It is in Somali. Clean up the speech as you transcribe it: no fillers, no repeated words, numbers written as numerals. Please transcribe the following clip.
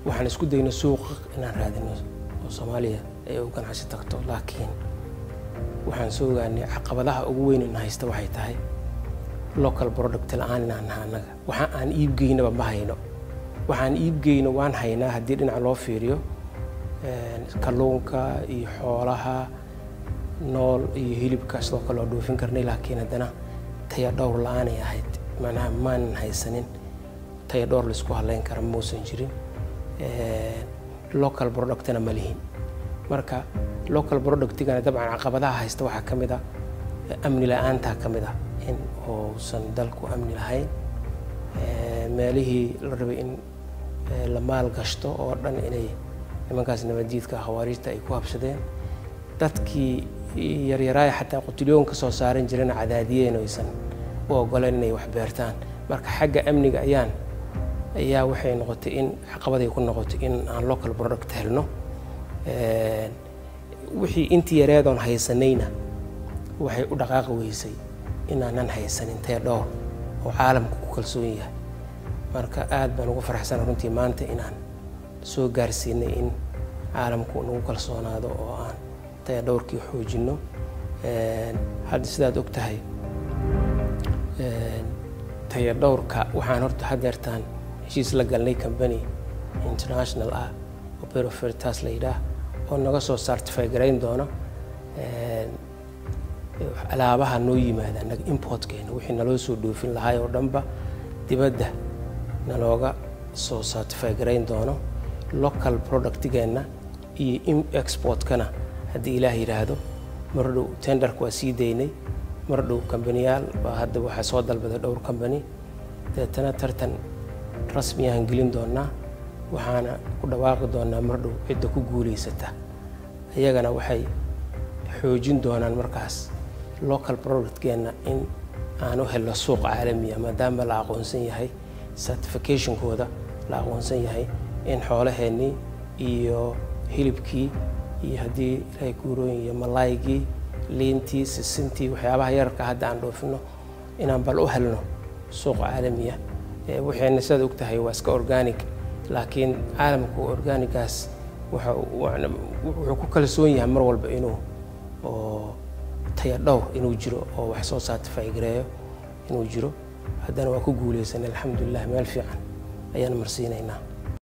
waxaan isku dayno suuq inaan raadino oo Soomaaliya ay u ganacsi tagto laakiin waxaan soo ogaanay caqabadaha ugu weyn ee haysta waxay tahay local product la'aan inaan nahay waxa aan iib geynaba ma hayno waxaan iib geyno waan haynaa haddii dhinac loo fiiriyo kalluunka iyo xoolaha nool iyo hilibka sidoo kale oo dhoofin karnay laakiin haddana taya dhowr la'aan ay ahayd macnaha maan haysanin taya dhowr la isku halayn kara muusan jirin local productna ma lihin marka local productigana dabcan caqabadaha haysta waxaa ka mid ah amni la'aanta ka mid ah in uusan dalku amni lahayn meelihii la rabay in la maal gashto oo dhan inay nimankaas nabadiidka xawaarijta ay ku habsadeen dadkii yaryaraay xataa qutulyoonka soo saaran jireen cadaadiyeen oo aysan u ogoleen inay wax beertaan marka xagga amniga ayaa waxay noqotay in caqabad ay ku noqotay in aan local product helno wixii intii yareedoon haysanayna waxay u dhaqaaqi weysay inaanan haysanin taya dhowr oo caalamku ku kalsoon yahay marka aad baan ugu faraxsanahay runtii maanta inaan soo gaarsiinay in caalamku nagu kalsoonaado oo aan taya dhowrkii xoojino hadda sidaad og tahay taya dhowrka waxaan horta hadeertaan heshiis la galnay company international ah oo Bureau Veritas la yidhaah oo naga soo certify garayn doona alaabaha noo yimaada naga importkeena wixii naloo soo dhoofin lahaay oo dhanba dibadda nalooga soo certify garayn doono local productgeena iyo exportkana haddii ilaah yidhaahdo mar dhow tenderka waa sii daynay mar dhow kambaniyaal baa hadda waxaa soo dalbaday dhowr company deetana tartan rasmi aan gelin doonaa waxaana ku dhawaaqi doonaa mar dhow cidda ku guuleysata iyagana waxay xoojin doonaan markaas local productgeena in aan u helno suuq caalami ah maadaama la aqoonsan yahay certificationkooda la aqoonsan yahay in xoolaheennii iyo hilibkii iyo haddii ilaahay guurooyin iyo malaygii liintii sisintii waxyaabaha yararka hadda aan dhoofino inaan bal u helno suuq caalami ah waxayna sidaad og tahay waa iska organic laakiin caalamku organigaas wuxuu ku kalsoon yahay mar walba inuu taya dhowr inuu jiro oo wax soo certify gareeyo inuu jiro haddana waa ku guuleysanay alxamdulilah meel fiican ayaan marsiinaynaa